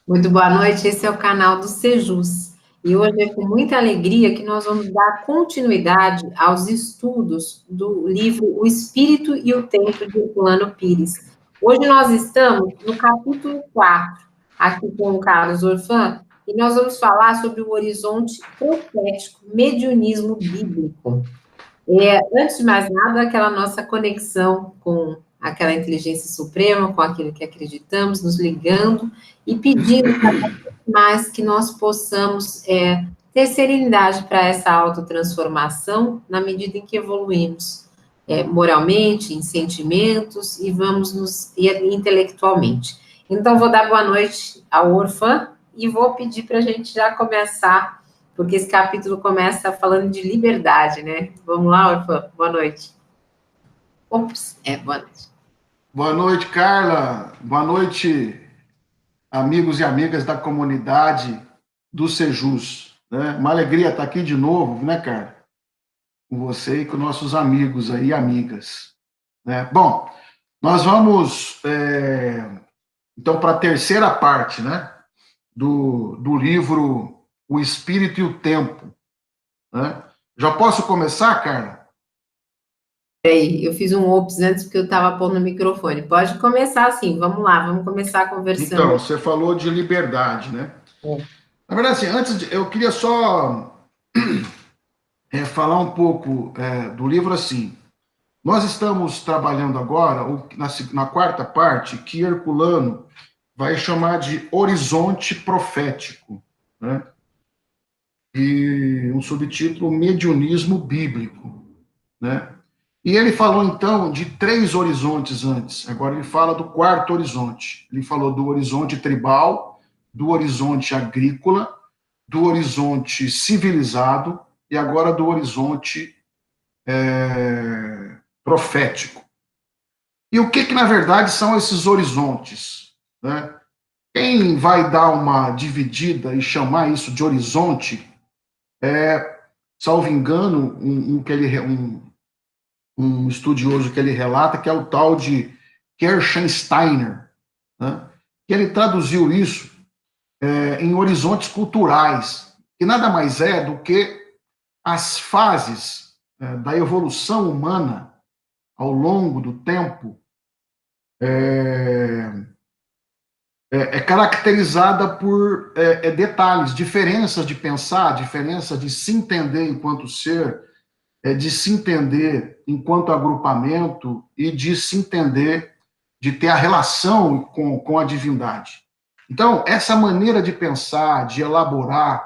Muito boa noite, esse é o canal do Sejus. E hoje é com muita alegria que nós vamos dar continuidade aos estudos do livro O Espírito e o Tempo de Herculano Pires. Hoje nós estamos no capítulo 4, aqui com o Carlos Orfan, e nós vamos falar sobre o horizonte profético, mediunismo bíblico. Antes de mais nada, aquela nossa conexão com aquela inteligência suprema, com aquilo que acreditamos, nos ligando e pedindo cada vez mais que nós possamos ter serenidade para essa autotransformação na medida em que evoluímos moralmente, em sentimentos e intelectualmente. Então, vou dar boa noite ao Orfan e vou pedir para a gente já começar porque esse capítulo começa falando de liberdade, né? Vamos lá, Orfã? Boa noite. Ops, boa noite. Boa noite, Carla. Boa noite, amigos e amigas da comunidade do Sejus. Né? Uma alegria estar aqui de novo, né, Carla? Com você e com nossos amigos aí e amigas. Né? Bom, nós vamos, então, para a terceira parte, né, do livro O Espírito e o Tempo. Né? Já posso começar, Carla? Peraí, eu fiz um ops antes porque eu estava pondo o microfone. Pode começar assim, vamos lá, vamos começar conversando. Então, você falou de liberdade, né? É. Na verdade, assim, eu queria só falar um pouco do livro assim. Nós estamos trabalhando agora na quarta parte, que Herculano vai chamar de horizonte profético, né? E um subtítulo mediunismo bíblico, né? E ele falou então de três horizontes antes. Agora ele fala do quarto horizonte. Ele falou do horizonte tribal, do horizonte agrícola, do horizonte civilizado e agora do horizonte profético. E o que na verdade são esses horizontes? Né? Quem vai dar uma dividida e chamar isso de horizonte salvo engano, um estudioso que ele relata, que é o tal de Kirchensteiner, né? Que ele traduziu isso em horizontes culturais, que nada mais é do que as fases da evolução humana ao longo do tempo é caracterizada por detalhes, diferenças de pensar, diferença de se entender enquanto ser, de se entender enquanto agrupamento e de se entender, de ter a relação com a divindade. Então, essa maneira de pensar, de elaborar,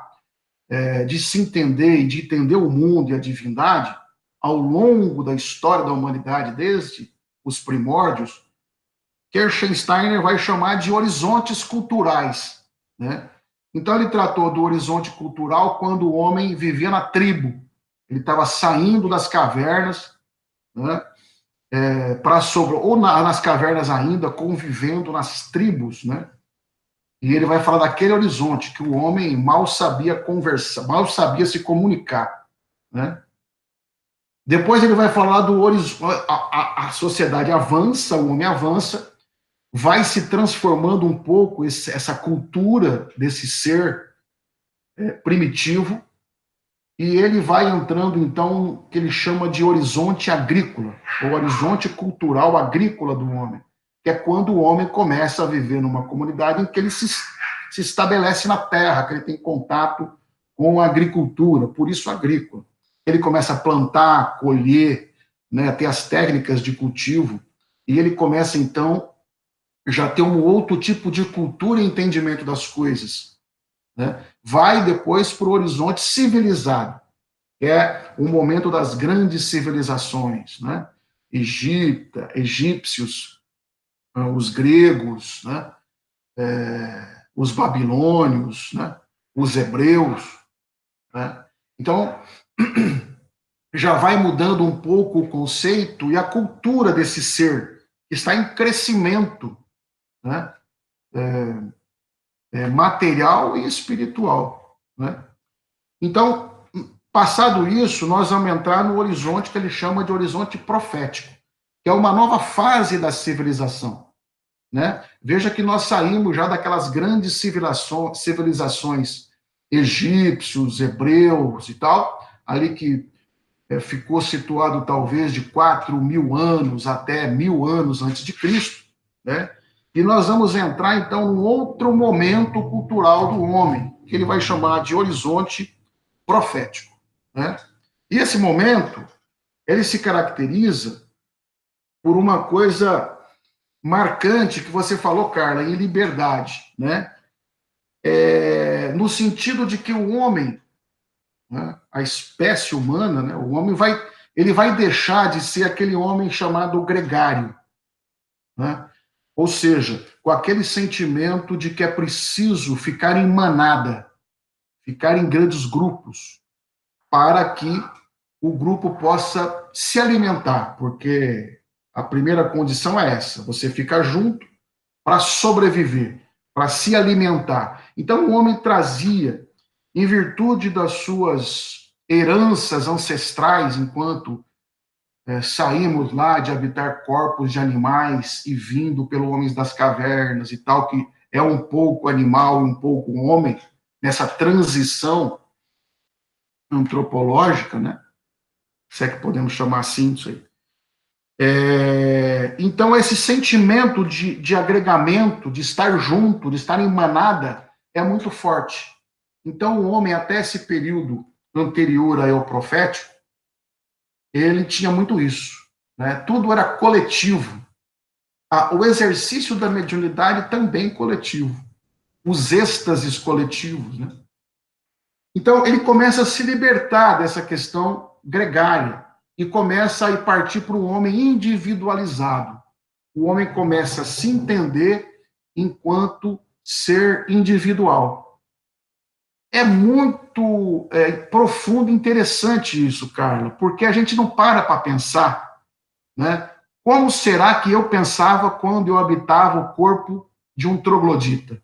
de se entender e de entender o mundo e a divindade, ao longo da história da humanidade, desde os primórdios, Kirchensteiner vai chamar de horizontes culturais, né? Então ele tratou do horizonte cultural quando o homem vivia na tribo, ele estava saindo das cavernas, né? Para sobre ou nas cavernas ainda convivendo nas tribos, né? E ele vai falar daquele horizonte que o homem mal sabia conversar, mal sabia se comunicar, né? Depois ele vai falar do horizonte, a sociedade avança, o homem avança, vai se transformando um pouco essa cultura desse ser primitivo, e ele vai entrando, então, que ele chama de horizonte agrícola, ou horizonte cultural agrícola do homem, que é quando o homem começa a viver numa comunidade em que ele se estabelece na terra, que ele tem contato com a agricultura, por isso agrícola. Ele começa a plantar, colher, né, ter as técnicas de cultivo, e ele começa, então, já ter um outro tipo de cultura e entendimento das coisas. Né? Vai depois para o horizonte civilizado, que é o momento das grandes civilizações, né? Egípcios, os gregos, né? Os babilônios, né? Os hebreus. Né? Então, já vai mudando um pouco o conceito e a cultura desse ser, que está em crescimento, né? Material e espiritual. Né? Então, passado isso, nós vamos entrar no horizonte que ele chama de horizonte profético, que é uma nova fase da civilização. né? Veja que nós saímos já daquelas grandes civilizações egípcios, hebreus e tal, ali que ficou situado talvez de 4.000 anos até 1.000 anos antes de Cristo, né? E nós vamos entrar, então, num outro momento cultural do homem, que ele vai chamar de horizonte profético, né? E esse momento, ele se caracteriza por uma coisa marcante que você falou, Carla, em liberdade, né? No sentido de que o homem, né, a espécie humana, né, o homem ele vai deixar de ser aquele homem chamado gregário, né? Ou seja, com aquele sentimento de que é preciso ficar em manada, ficar em grandes grupos, para que o grupo possa se alimentar, porque a primeira condição é essa, você fica junto para sobreviver, para se alimentar. Então o homem trazia, em virtude das suas heranças ancestrais, enquanto saímos lá de habitar corpos de animais e vindo pelo homens das cavernas e tal, que é um pouco animal e um pouco homem, nessa transição antropológica, né? Se é que podemos chamar assim isso aí. Então, esse sentimento de agregamento, de estar junto, de estar em manada, é muito forte. Então, o homem, até esse período anterior ao profético, ele tinha muito isso, né? Tudo era coletivo. O exercício da mediunidade também coletivo. Os êxtases coletivos, né? Então, ele começa a se libertar dessa questão gregária e começa a partir para o homem individualizado. O homem começa a se entender enquanto ser individual. É muito profundo e interessante isso, Carla, porque a gente não para pensar, né? Como será que eu pensava quando eu habitava o corpo de um troglodita?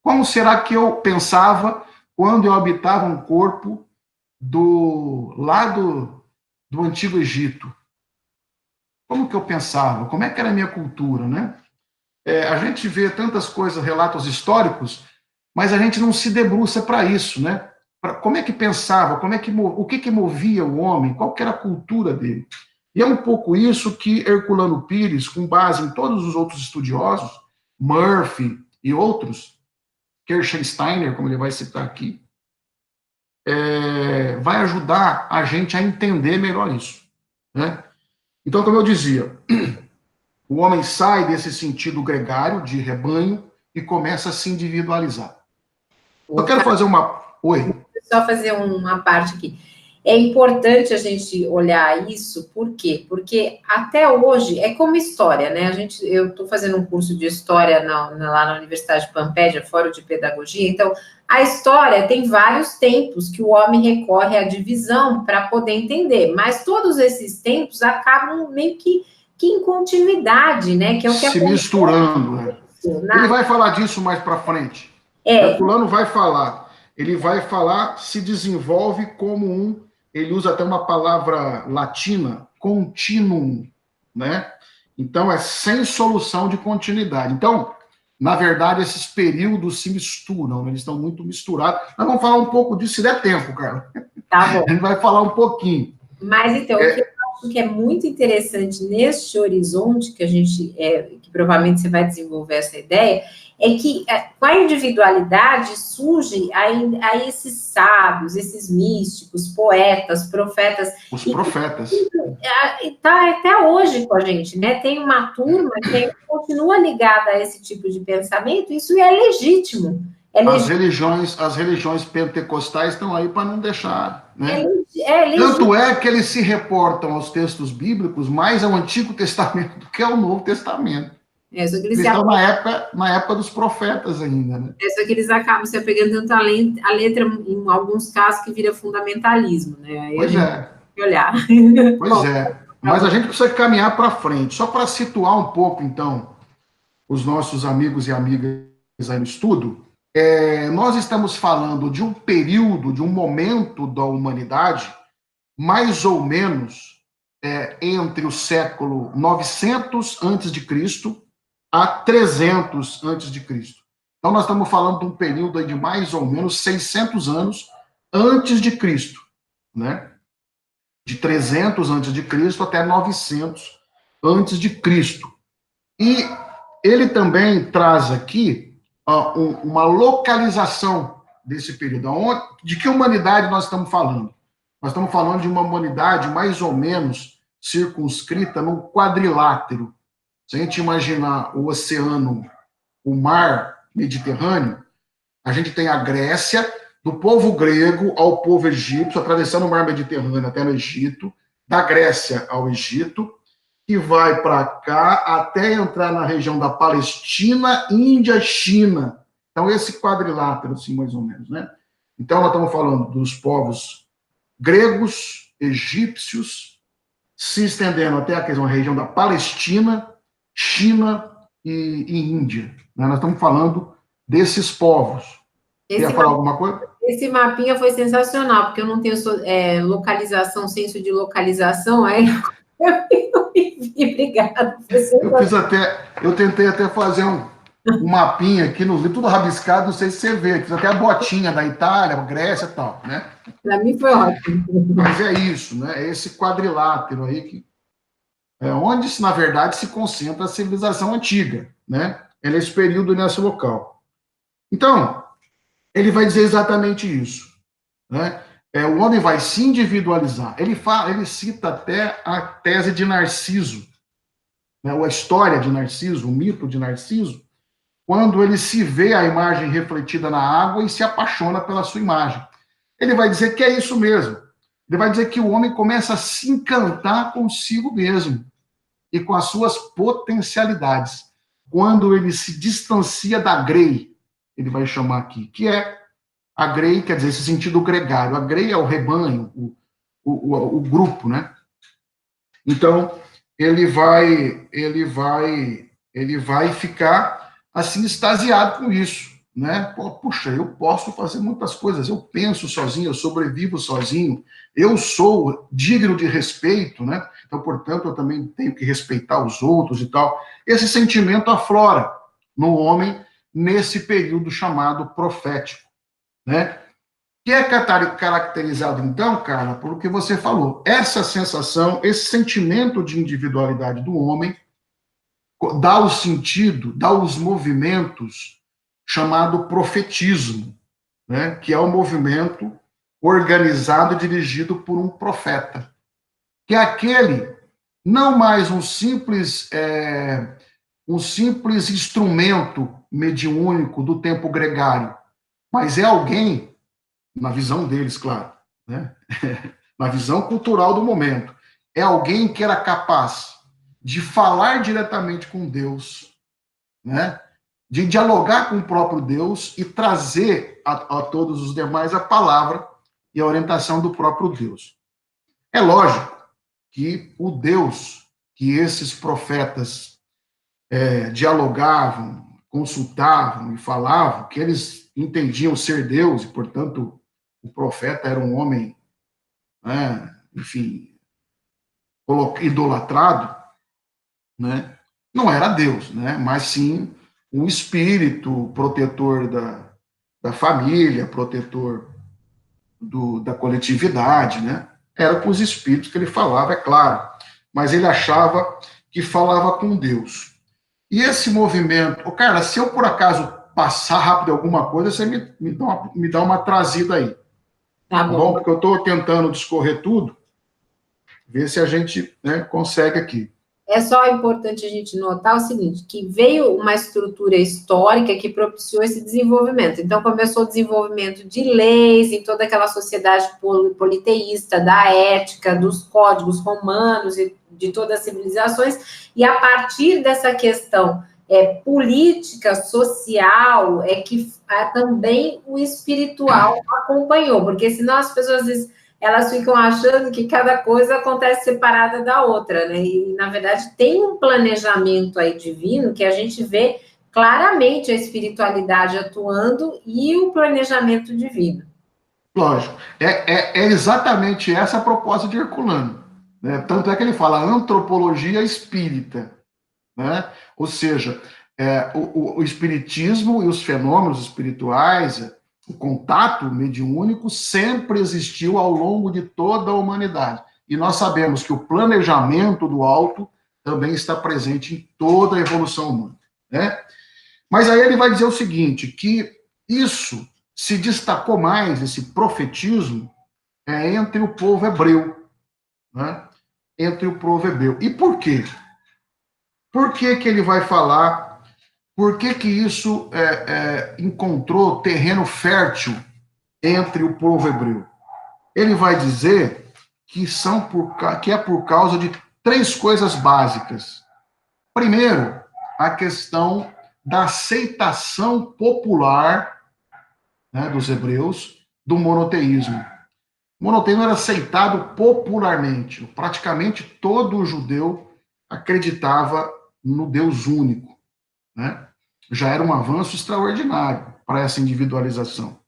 Como será que eu pensava quando eu habitava um corpo do lado do Antigo Egito? Como que eu pensava? Como é que era a minha cultura, né? A gente vê tantas coisas, relatos históricos, mas a gente não se debruça para isso, né? Como é que pensava? O que movia o homem? Qual que era a cultura dele? E é um pouco isso que Herculano Pires, com base em todos os outros estudiosos, Murphy e outros, Kirchensteiner, como ele vai citar aqui, vai ajudar a gente a entender melhor isso, né? Então, como eu dizia, o homem sai desse sentido gregário, de rebanho, e começa a se individualizar. Eu quero fazer uma... Oi. Só fazer uma parte aqui. É importante a gente olhar isso, por quê? Porque até hoje, é como história, né? Eu estou fazendo um curso de história lá na Universidade de Pampédia, Fórum de Pedagogia, então a história tem vários tempos que o homem recorre à divisão para poder entender, mas todos esses tempos acabam meio que em continuidade, né? Que é o que se misturando, né? Ele vai falar disso mais para frente. Herculano vai falar. Ele vai falar, se desenvolve como ele usa até uma palavra latina, continuum, né? Então, é sem solução de continuidade. Então, na verdade, esses períodos se misturam, eles estão muito misturados. Nós vamos falar um pouco disso, se der tempo, cara. Tá bom. A gente vai falar um pouquinho. Mas, então, o que eu acho que é muito interessante neste horizonte que provavelmente você vai desenvolver essa ideia, é que com a individualidade surge aí esses sábios, esses místicos, poetas, profetas. Os profetas. Está até hoje com a gente, né? Tem uma turma que continua ligada a esse tipo de pensamento, isso é legítimo. As religiões pentecostais estão aí para não deixar, né? legítimo. Tanto é que eles se reportam aos textos bíblicos mais ao Antigo Testamento do que ao Novo Testamento. Eles estão na época dos profetas ainda, né? Só que eles acabam se apegando tanto à letra, em alguns casos, que vira fundamentalismo, né? Aí pois a gente tem que olhar. Pois mas a gente precisa caminhar para frente. Só para situar um pouco, então, os nossos amigos e amigas aí no estudo, nós estamos falando de um período, de um momento da humanidade, mais ou menos entre o século 900 a.C. a 300 antes de Cristo. Então, nós estamos falando de um período aí de mais ou menos 600 anos antes de Cristo, né? De 300 antes de Cristo até 900 antes de Cristo. E ele também traz aqui uma localização desse período. De que humanidade nós estamos falando? Nós estamos falando de uma humanidade mais ou menos circunscrita num quadrilátero. Se a gente imaginar o oceano, o mar Mediterrâneo, a gente tem a Grécia, do povo grego ao povo egípcio, atravessando o mar Mediterrâneo até no Egito, da Grécia ao Egito, que vai para cá até entrar na região da Palestina, Índia, China. Então, esse quadrilátero, assim, mais ou menos, né? Então, nós estamos falando dos povos gregos, egípcios, se estendendo até a região da Palestina, China e Índia. Né? Nós estamos falando desses povos. Quer falar alguma coisa? Esse mapinha foi sensacional, porque eu não tenho localização, senso de localização, aí eu obrigada. Eu tentei até fazer um mapinha aqui no livro, tudo rabiscado, não sei se você vê, fiz até a botinha da Itália, Grécia e tal, né? Para mim foi ótimo. Mas é isso, né? É esse quadrilátero aí que onde, na verdade, se concentra a civilização antiga, né? É nesse período, nesse local. Então, ele vai dizer exatamente isso, né? O homem vai se individualizar. Ele cita até a tese de Narciso, né? Ou a história de Narciso, o mito de Narciso, quando ele se vê a imagem refletida na água e se apaixona pela sua imagem. Ele vai dizer que é isso mesmo. Ele vai dizer que o homem começa a se encantar consigo mesmo e com as suas potencialidades. Quando ele se distancia da grei, ele vai chamar aqui, que é a grei, quer dizer, esse sentido gregário. A grei é o rebanho, o grupo, né? Então, ele vai ficar assim extasiado com isso, né? Puxa, eu posso fazer muitas coisas, eu penso sozinho, eu sobrevivo sozinho, eu sou digno de respeito, né? Então, portanto, eu também tenho que respeitar os outros e tal. Esse sentimento aflora no homem nesse período chamado profético, né? Que é caracterizado, então, cara, por o que você falou. Essa sensação, esse sentimento de individualidade do homem dá o sentido, dá os movimentos chamado profetismo, né? Que é o movimento organizado e dirigido por um profeta, que é aquele, não mais um simples instrumento mediúnico do tempo gregário, mas é alguém, na visão deles, claro, né? Na visão cultural do momento, é alguém que era capaz de falar diretamente com Deus, né? De dialogar com o próprio Deus e trazer a todos os demais a palavra e a orientação do próprio Deus. É lógico que o Deus que esses profetas dialogavam, consultavam e falavam, que eles entendiam ser Deus, e, portanto, o profeta era um homem, né, enfim, idolatrado, né, não era Deus, né, mas sim um espírito protetor da família, protetor da coletividade, né? Era com os espíritos que ele falava, é claro, mas ele achava que falava com Deus. E esse movimento, cara, se eu por acaso passar rápido alguma coisa, você me dá uma trazida aí. Tá bom? Porque eu estou tentando discorrer tudo, ver se a gente, né, consegue aqui. É só importante a gente notar o seguinte, que veio uma estrutura histórica que propiciou esse desenvolvimento. Então, começou o desenvolvimento de leis em toda aquela sociedade politeísta, da ética, dos códigos romanos e de todas as civilizações, e a partir dessa questão política, social, que também o espiritual acompanhou, porque senão as pessoas dizem, elas ficam achando que cada coisa acontece separada da outra, né? E, na verdade, tem um planejamento aí divino que a gente vê claramente a espiritualidade atuando e o planejamento divino. Lógico. É exatamente essa a proposta de Herculano, né? Tanto é que ele fala antropologia espírita, né? Ou seja, o espiritismo e os fenômenos espirituais, o contato mediúnico sempre existiu ao longo de toda a humanidade. E nós sabemos que o planejamento do alto também está presente em toda a evolução humana, né? Mas aí ele vai dizer o seguinte, que isso se destacou mais, esse profetismo, entre o povo hebreu, né? Entre o povo hebreu. E por quê? Por que que ele vai falar? Por que que isso encontrou terreno fértil entre o povo hebreu? Ele vai dizer que é por causa de 3 coisas básicas. Primeiro, a questão da aceitação popular, né, dos hebreus do monoteísmo. O monoteísmo era aceitado popularmente. Praticamente todo judeu acreditava no Deus único, né? Já era um avanço extraordinário para essa individualização.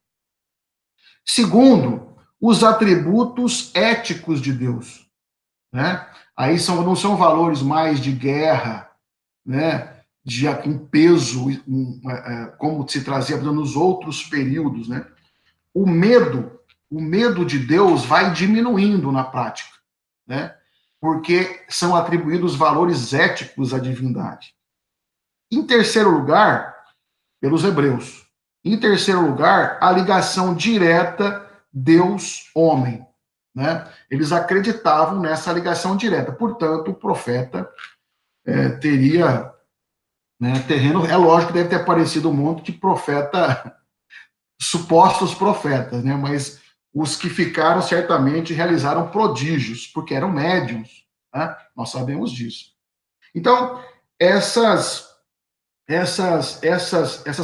Segundo, os atributos éticos de Deus, né? Aí não são valores mais de guerra, né? De um peso, como se trazia nos outros períodos, né? O medo de Deus vai diminuindo na prática, né? Porque são atribuídos valores éticos à divindade. Em terceiro lugar, pelos hebreus. Em terceiro lugar, a ligação direta Deus-homem, né? Eles acreditavam nessa ligação direta. Portanto, o profeta teria, né, terreno. É lógico que deve ter aparecido um monte de profeta, supostos profetas, né? Mas os que ficaram certamente realizaram prodígios, porque eram médiuns, né? Nós sabemos disso. Então, essas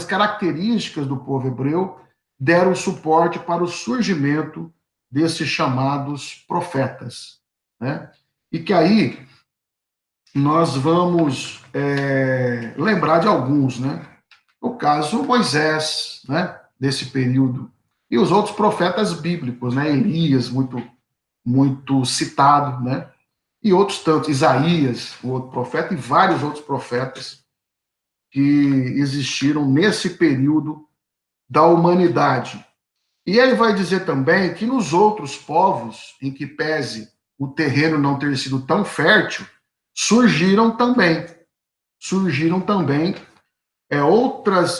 características do povo hebreu deram suporte para o surgimento desses chamados profetas, né? E que aí nós vamos lembrar de alguns, né? O caso Moisés, né? Desse período, e os outros profetas bíblicos, né? Elias, muito citado, né? E outros tantos, Isaías, o outro profeta, e vários outros profetas que existiram nesse período da humanidade. E ele vai dizer também que nos outros povos, em que pese o terreno não ter sido tão fértil, surgiram também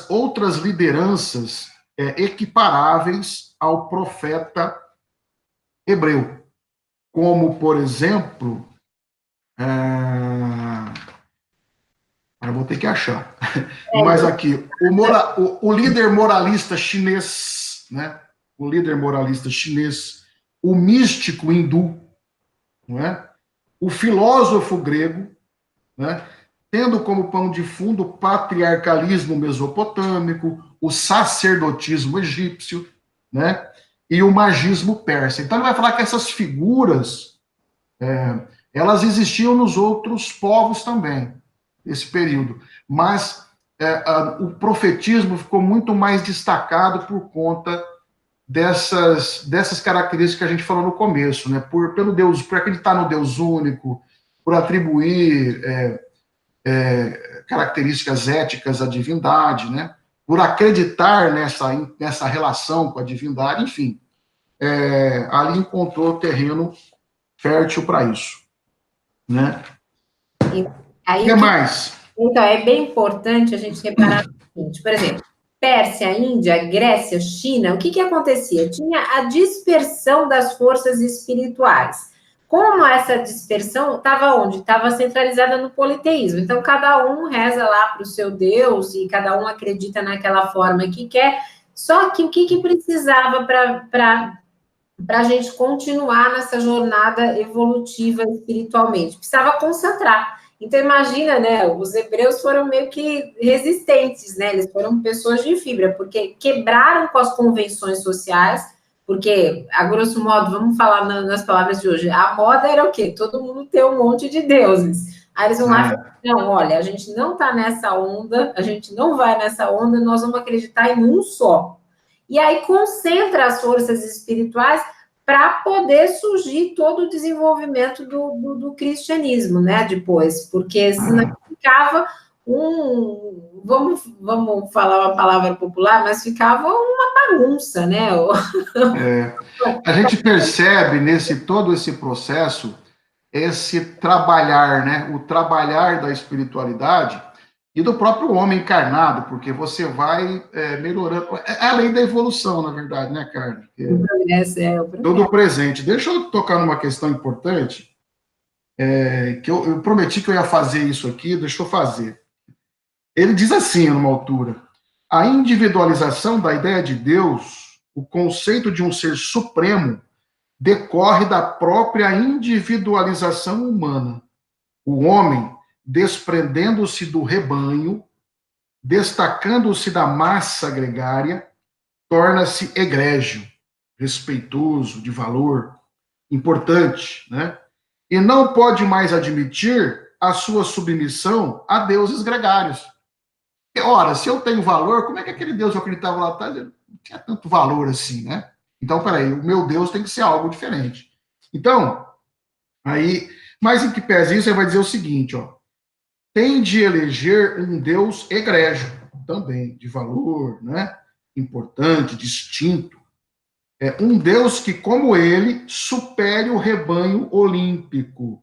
outras lideranças equiparáveis ao profeta hebreu, como, por exemplo, eu vou ter que achar. Mas aqui, o líder moralista chinês, né? O líder moralista chinês, o místico hindu, não é? O filósofo grego, né? Tendo como pano de fundo o patriarcalismo mesopotâmico, o sacerdotismo egípcio, né? E o magismo persa. Então ele vai falar que essas figuras, elas existiam nos outros povos também, nesse período. Mas o profetismo ficou muito mais destacado por conta dessas características que a gente falou no começo, né? Por acreditar no Deus único, por atribuir características éticas à divindade, né? Por acreditar nessa relação com a divindade, enfim. Ali encontrou terreno fértil para isso, né? Aí, o que mais? Então, é bem importante a gente reparar o seguinte, por exemplo, Pérsia, Índia, Grécia, China, o que acontecia? Tinha a dispersão das forças espirituais. Como essa dispersão estava onde? Estava centralizada no politeísmo. Então, cada um reza lá para o seu Deus e cada um acredita naquela forma que quer. Só que o que precisava para a gente continuar nessa jornada evolutiva espiritualmente? Precisava concentrar. Então, imagina, né, os hebreus foram meio que resistentes, né, eles foram pessoas de fibra, porque quebraram com as convenções sociais, porque, a grosso modo, vamos falar nas palavras de hoje, a moda era o quê? Todo mundo ter um monte de deuses. Aí eles vão lá e falam, não, olha, a gente não está nessa onda, a gente não vai nessa onda, nós vamos acreditar em um só. E aí concentra as forças espirituais para poder surgir todo o desenvolvimento do cristianismo, né, depois, porque senão ficava vamos falar uma palavra popular, mas ficava uma bagunça, né? A gente percebe todo esse processo, esse trabalhar, né? O trabalhar da espiritualidade e do próprio homem encarnado, porque você vai melhorando. É a lei da evolução, na verdade, né, Carla? O progresso é o progresso. Todo presente. Deixa eu tocar numa questão importante, que eu prometi que eu ia fazer isso aqui, deixa eu fazer. Ele diz assim, numa altura, a individualização da ideia de Deus, o conceito de um ser supremo, decorre da própria individualização humana. O homem, desprendendo-se do rebanho, destacando-se da massa gregária, torna-se egrégio, respeitoso, de valor, importante, né? E não pode mais admitir a sua submissão a deuses gregários. Ora, se eu tenho valor, como é que aquele Deus que eu acreditava lá atrás não tinha tanto valor assim, né? Então, peraí, o meu Deus tem que ser algo diferente. Então, aí, mais em que pese isso, ele vai dizer o seguinte, ó, tem de eleger um Deus egrégio, também, de valor, né? Importante, distinto. É um Deus que, como ele, supere o rebanho olímpico.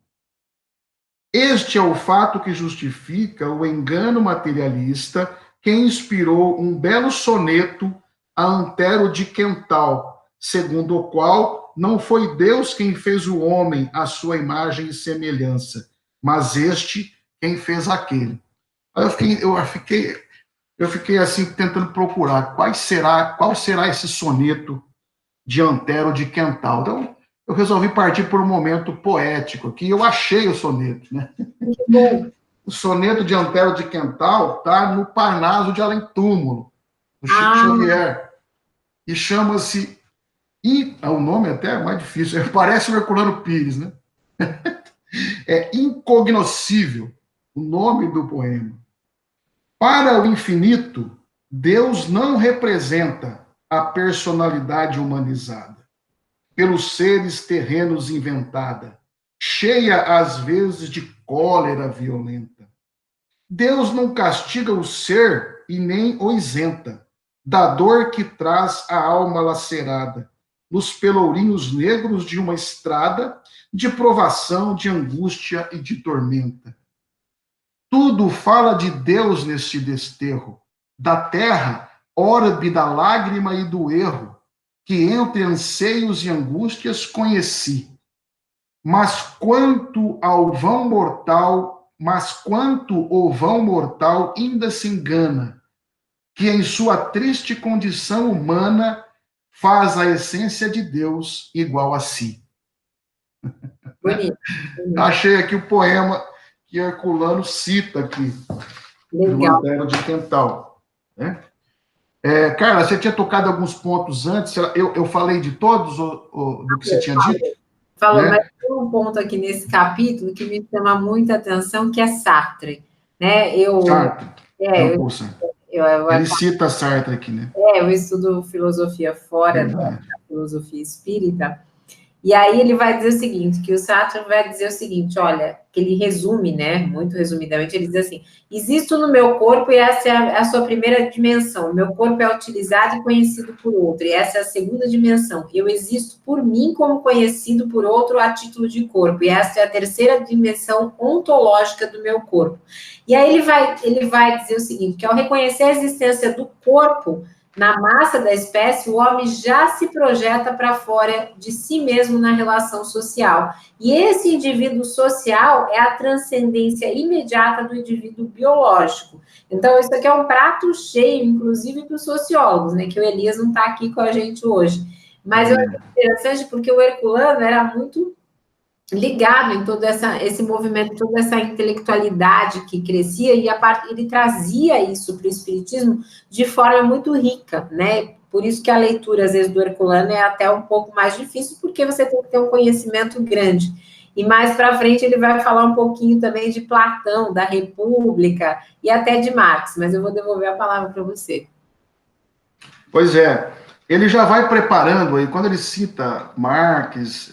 Este é o fato que justifica o engano materialista que inspirou um belo soneto a Antero de Quental, segundo o qual não foi Deus quem fez o homem à sua imagem e semelhança, mas este quem fez aquele. Aí eu fiquei assim tentando procurar qual será esse soneto de Antero de Quental. Então, eu resolvi partir por um momento poético aqui. Eu achei o soneto, né? Que bom. O soneto de Antero de Quental está no Parnaso de Além-Túmulo, do Chico Xavier. E chama-se. O nome até é mais difícil, parece o Herculano Pires, né? É Incognoscível, o nome do poema. Para o infinito, Deus não representa a personalidade humanizada, pelos seres terrenos inventada, cheia às vezes de cólera violenta. Deus não castiga o ser e nem o isenta da dor que traz a alma lacerada, nos pelourinhos negros de uma estrada de provação, de angústia e de tormenta. Tudo fala de Deus neste desterro, da terra, orbe da lágrima e do erro, que entre anseios e angústias conheci. Mas quanto o vão mortal ainda se engana, que em sua triste condição humana faz a essência de Deus igual a si. Bonito. Achei aqui o poema que Herculano cita aqui, do Antero de Quental. Né? Carla, você tinha tocado alguns pontos antes, eu falei de todos do que você tinha dito? Falou, né? Mas tem um ponto aqui nesse capítulo que me chama muita atenção, que é Sartre. Né? Sartre. Ele cita Sartre aqui, né? Eu estudo filosofia fora da filosofia espírita. E aí ele vai dizer o seguinte, que o Sartre vai dizer o seguinte, olha, que ele resume, né, muito resumidamente, ele diz assim, existo no meu corpo e essa é a sua primeira dimensão, meu corpo é utilizado e conhecido por outro, e essa é a segunda dimensão, eu existo por mim como conhecido por outro a título de corpo, e essa é a terceira dimensão ontológica do meu corpo. E aí ele vai dizer o seguinte, que ao reconhecer a existência do corpo, na massa da espécie, o homem já se projeta para fora de si mesmo na relação social. E esse indivíduo social é a transcendência imediata do indivíduo biológico. Então, isso aqui é um prato cheio, inclusive para os sociólogos, né? Que o Elias não está aqui com a gente hoje. Mas eu acho interessante porque o Herculano era muito ligado em todo esse movimento, toda essa intelectualidade que crescia, e ele trazia isso para o espiritismo de forma muito rica, né? Por isso que a leitura, às vezes, do Herculano é até um pouco mais difícil, porque você tem que ter um conhecimento grande. E mais para frente ele vai falar um pouquinho também de Platão, da República, e até de Marx, mas eu vou devolver a palavra para você. Pois é, ele já vai preparando aí, quando ele cita Marx,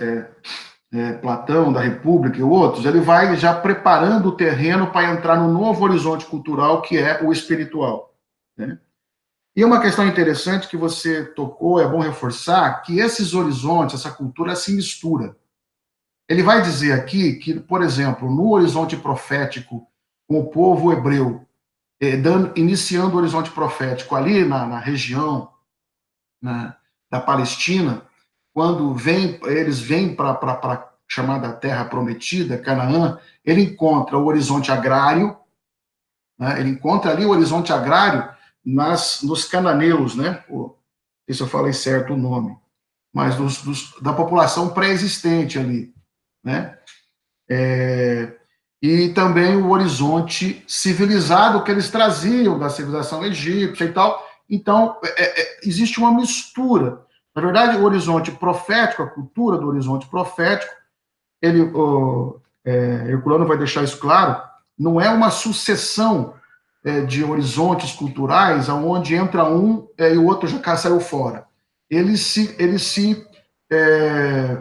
Platão, da República e outros, ele vai já preparando o terreno para entrar no novo horizonte cultural, que é o espiritual, né? E uma questão interessante que você tocou, é bom reforçar, que esses horizontes, essa cultura se mistura. Ele vai dizer aqui que, por exemplo, no horizonte profético, com o povo hebreu, iniciando o horizonte profético ali na região, né, da Palestina, quando eles vêm para a chamada Terra Prometida, Canaã, ele encontra o horizonte agrário, né, ele encontra ali o horizonte agrário nos cananeus, né? Não sei se eu falei certo o nome, mas da população pré-existente ali, né? E também o horizonte civilizado que eles traziam da civilização egípcia e tal. Então, existe uma mistura. Na verdade, o horizonte profético, a cultura do horizonte profético, Herculano vai deixar isso claro, não é uma sucessão de horizontes culturais, onde entra um e o outro já saiu fora. Eles se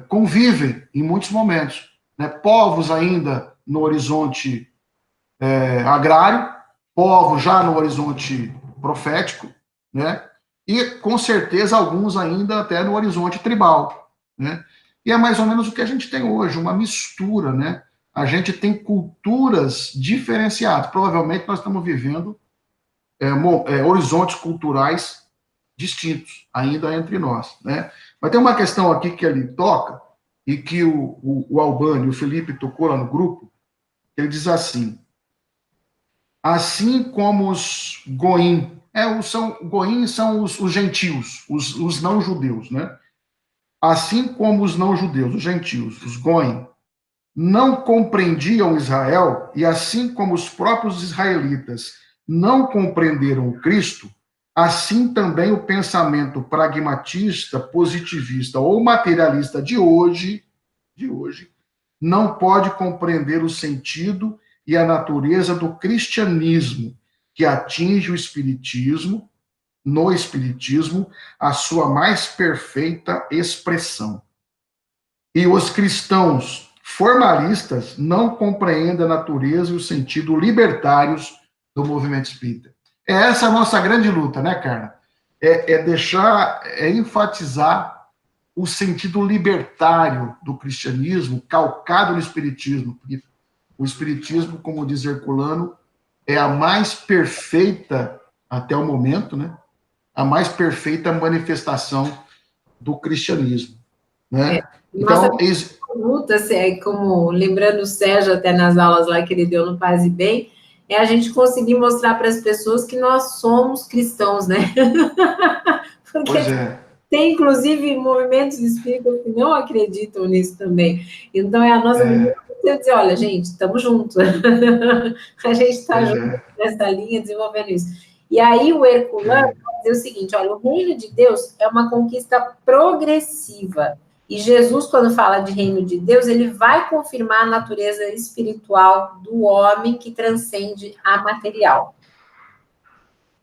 convivem em muitos momentos, né? Povos ainda no horizonte agrário, povos já no horizonte profético, né? E com certeza alguns ainda até no horizonte tribal, né? E é mais ou menos o que a gente tem hoje, uma mistura, né? A gente tem culturas diferenciadas. Provavelmente nós estamos vivendo horizontes culturais distintos ainda entre nós, né? Mas tem uma questão aqui que ele toca e que o Albani e o Felipe tocou lá no grupo. Ele diz assim: assim como os goim, goim são os gentios, os não judeus, né? Assim como os não judeus, os gentios, os goim, não compreendiam Israel, e assim como os próprios israelitas não compreenderam Cristo, assim também o pensamento pragmatista, positivista ou materialista de hoje, não pode compreender o sentido e a natureza do cristianismo, que atinge no espiritismo, a sua mais perfeita expressão. E os cristãos formalistas não compreendem a natureza e o sentido libertários do movimento espírita. É essa a nossa grande luta, né, Carla? Enfatizar o sentido libertário do cristianismo, calcado no espiritismo. O espiritismo, como diz Herculano, é a mais perfeita, até o momento, né? A mais perfeita manifestação do cristianismo, né? Nossa Então, luta, como lembrando o Sérgio até nas aulas lá que ele deu no Paz e Bem, é a gente conseguir mostrar para as pessoas que nós somos cristãos, né? Porque pois é. tem, inclusive, movimentos espíritas que não acreditam nisso também. Então, é a nossa dizer, olha, gente, estamos juntos. A gente está junto nessa linha, desenvolvendo isso. E aí, o Herculano vai dizer o seguinte, olha, o reino de Deus é uma conquista progressiva. E Jesus, quando fala de reino de Deus, ele vai confirmar a natureza espiritual do homem que transcende a material.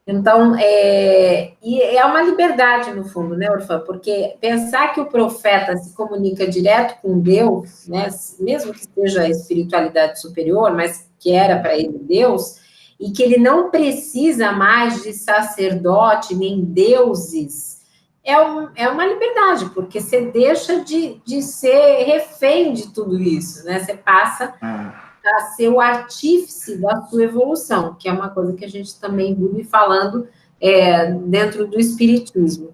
Então, e é uma liberdade, no fundo, né, Orfã? Porque pensar que o profeta se comunica direto com Deus, né, mesmo que seja a espiritualidade superior, mas que era para ele Deus, e que ele não precisa mais de sacerdote nem deuses, é uma liberdade, porque você deixa de ser refém de tudo isso, né? Você passa a ser o artífice da sua evolução, que é uma coisa que a gente também vive falando dentro do espiritismo.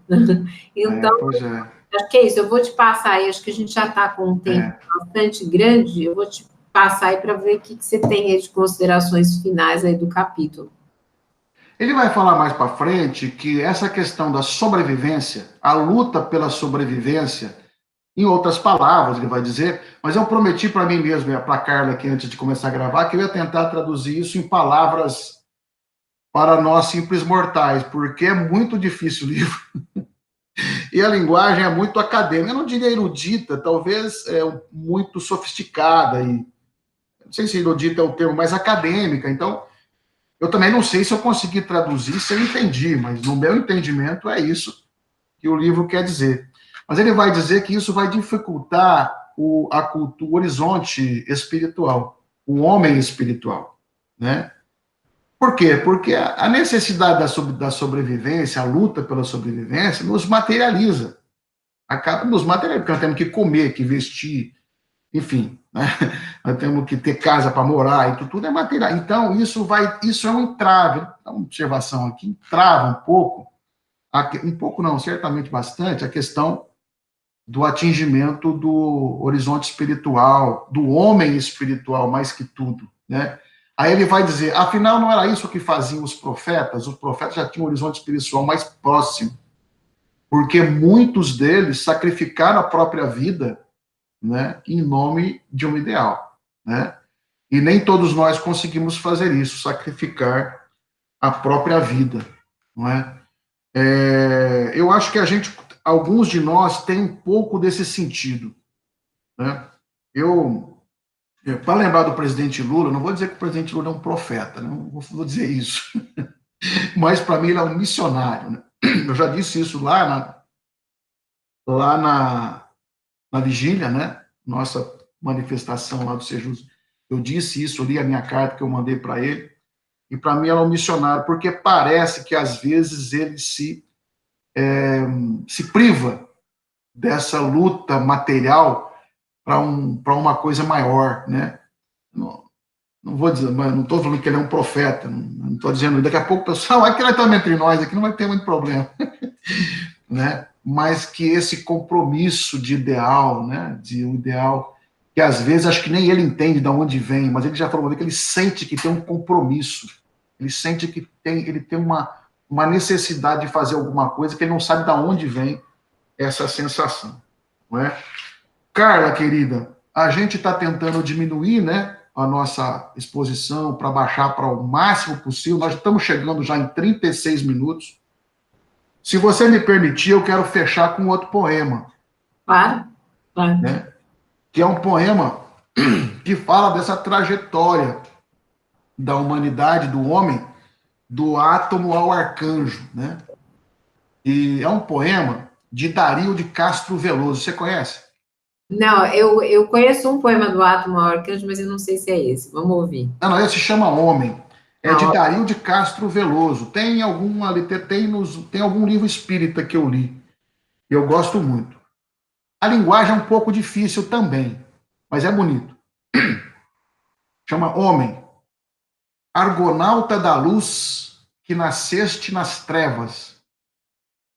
Então, acho que é isso. Eu vou te passar aí, acho que a gente já está com um tempo bastante grande, eu vou te passar aí para ver o que você tem aí de considerações finais aí do capítulo. Ele vai falar mais para frente que essa questão da sobrevivência, a luta pela sobrevivência, em outras palavras, ele vai dizer, mas eu prometi para mim mesmo e para a Carla aqui antes de começar a gravar que eu ia tentar traduzir isso em palavras para nós simples mortais, porque é muito difícil o livro. E a linguagem é muito acadêmica, eu não diria erudita, talvez muito sofisticada, e não sei se erudita é o termo, mas acadêmica. Então, eu também não sei se eu consegui traduzir, se eu entendi, mas no meu entendimento é isso que o livro quer dizer. Mas ele vai dizer que isso vai dificultar o horizonte espiritual, o homem espiritual, né? Por quê? Porque a necessidade da sobrevivência, a luta pela sobrevivência, nos materializa. Acaba nos materializa, porque nós temos que comer, que vestir, enfim, né? Nós temos que ter casa para morar, e tudo é material. Então, isso é um entrave, uma observação aqui, entrava um pouco não, certamente bastante, a questão do atingimento do horizonte espiritual, do homem espiritual, mais que tudo, né? Aí ele vai dizer, afinal, não era isso que faziam os profetas já tinham um horizonte espiritual mais próximo, porque muitos deles sacrificaram a própria vida, né, em nome de um ideal, né? E nem todos nós conseguimos fazer isso, sacrificar a própria vida, não é? Eu acho que alguns de nós têm um pouco desse sentido, né? Para lembrar do presidente Lula, não vou dizer que o presidente Lula é um profeta, não vou dizer isso, mas para mim ele é um missionário, né? Eu já disse isso lá na vigília, né? Nossa manifestação lá do Sejus. Eu disse isso, li a minha carta que eu mandei para ele, e para mim ele é um missionário, porque parece que às vezes ele se priva dessa luta material para uma coisa maior, né? Não vou dizer, mas não estou falando que ele é um profeta, não estou dizendo, daqui a pouco o pessoal, aqui nós estamos entre nós, aqui não vai ter muito problema, né? Mas que esse compromisso de ideal, né? De um ideal que às vezes acho que nem ele entende de onde vem, mas ele já falou que ele sente que tem um compromisso, ele sente que ele tem uma necessidade de fazer alguma coisa que ele não sabe de onde vem essa sensação, não é? Carla, querida, a gente está tentando diminuir, né, a nossa exposição para baixar para o máximo possível. Nós estamos chegando já em 36 minutos. Se você me permitir, eu quero fechar com outro poema. Claro. Né, que é um poema que fala dessa trajetória da humanidade, do homem, do átomo ao arcanjo, né? E é um poema de Dario de Castro Veloso. Você conhece? Não, eu conheço um poema do Átomo ao Arcanjo, mas eu não sei se é esse. Vamos ouvir. Não, esse se chama Homem. É de Dario de Castro Veloso. Tem algum livro espírita que eu li. Eu gosto muito. A linguagem é um pouco difícil também, mas é bonito. Chama Homem. Argonauta da luz que nasceste nas trevas,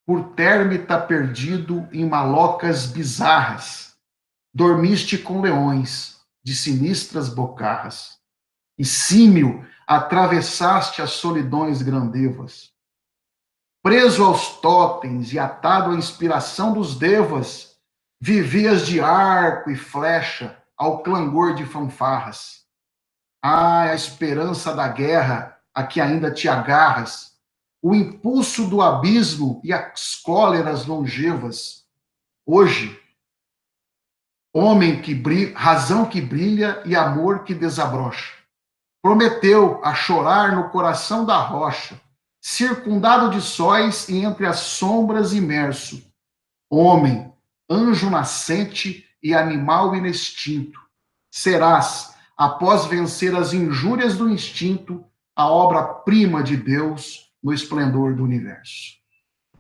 por térmita perdido em malocas bizarras, dormiste com leões de sinistras bocarras, e símio atravessaste as solidões grandevas. Preso aos totens e atado à inspiração dos devas, vivias de arco e flecha ao clangor de fanfarras. Ah, a esperança da guerra a que ainda te agarras, o impulso do abismo e as cóleras longevas. Hoje, homem que brilha, razão que brilha e amor que desabrocha. Prometeu a chorar no coração da rocha, circundado de sóis e entre as sombras imerso. Homem, anjo nascente e animal inextinto, serás, após vencer as injúrias do instinto, a obra-prima de Deus no esplendor do universo.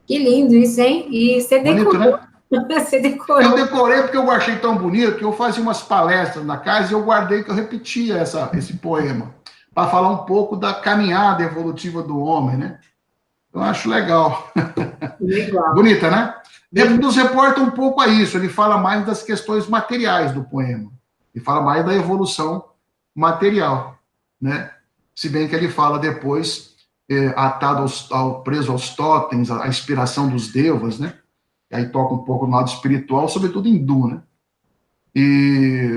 Que lindo isso, hein? E você decorou. Bonito, né? Você decorou. Eu decorei porque eu achei tão bonito que eu fazia umas palestras na casa e eu guardei que eu repetia esse poema para falar um pouco da caminhada evolutiva do homem, né? Eu acho legal. Legal. Bonita, né? Ele nos reporta um pouco a isso. Ele fala mais das questões materiais do poema. Ele fala mais da evolução material, né? Se bem que ele fala depois, atado preso aos totens, a inspiração dos devas, né? E aí toca um pouco no lado espiritual, sobretudo hindu, né?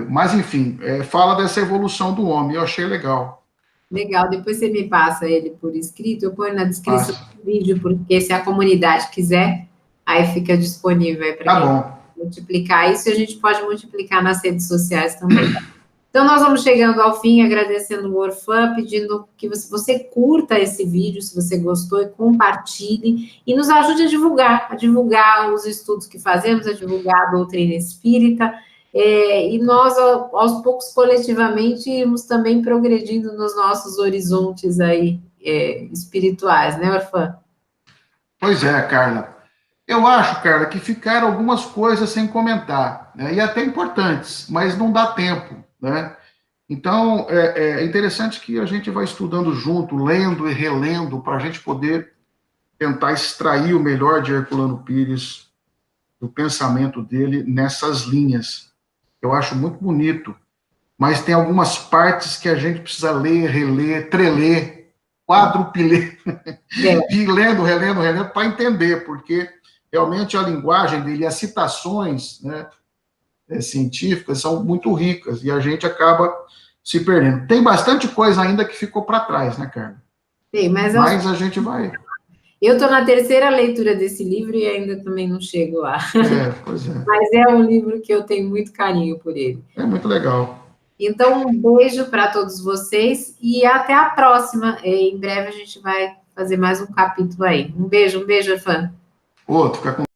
Mas, enfim, fala dessa evolução do homem. Eu achei legal. Legal, depois você me passa ele por escrito, eu ponho na descrição do vídeo, porque se a comunidade quiser, aí fica disponível para quem multiplicar isso, e a gente pode multiplicar nas redes sociais também. Então, nós vamos chegando ao fim, agradecendo o Orfan, pedindo que você curta esse vídeo, se você gostou, e compartilhe, e nos ajude a divulgar os estudos que fazemos, a divulgar a doutrina espírita, e nós, aos poucos, coletivamente, irmos também progredindo nos nossos horizontes aí, espirituais, né, Orfã? Pois é, Carla. Eu acho, Carla, que ficaram algumas coisas sem comentar, né? E até importantes, mas não dá tempo, né? Então, é interessante que a gente vai estudando junto, lendo e relendo, para a gente poder tentar extrair o melhor de Herculano Pires, do pensamento dele nessas linhas. Eu acho muito bonito, mas tem algumas partes que a gente precisa ler, reler, treler, quadrupiler, É. e lendo, relendo, relendo, para entender, porque realmente a linguagem dele, as citações, né, científicas são muito ricas, e a gente acaba se perdendo. Tem bastante coisa ainda que ficou para trás, né, Carmen? Sim, mas Mas a gente vai. eu estou na terceira leitura desse livro e ainda também não chego lá. Pois é. Mas é um livro que eu tenho muito carinho por ele. É muito legal. Então, um beijo para todos vocês e até a próxima. Em breve a gente vai fazer mais um capítulo aí. Um beijo, Fã. Outro, fica com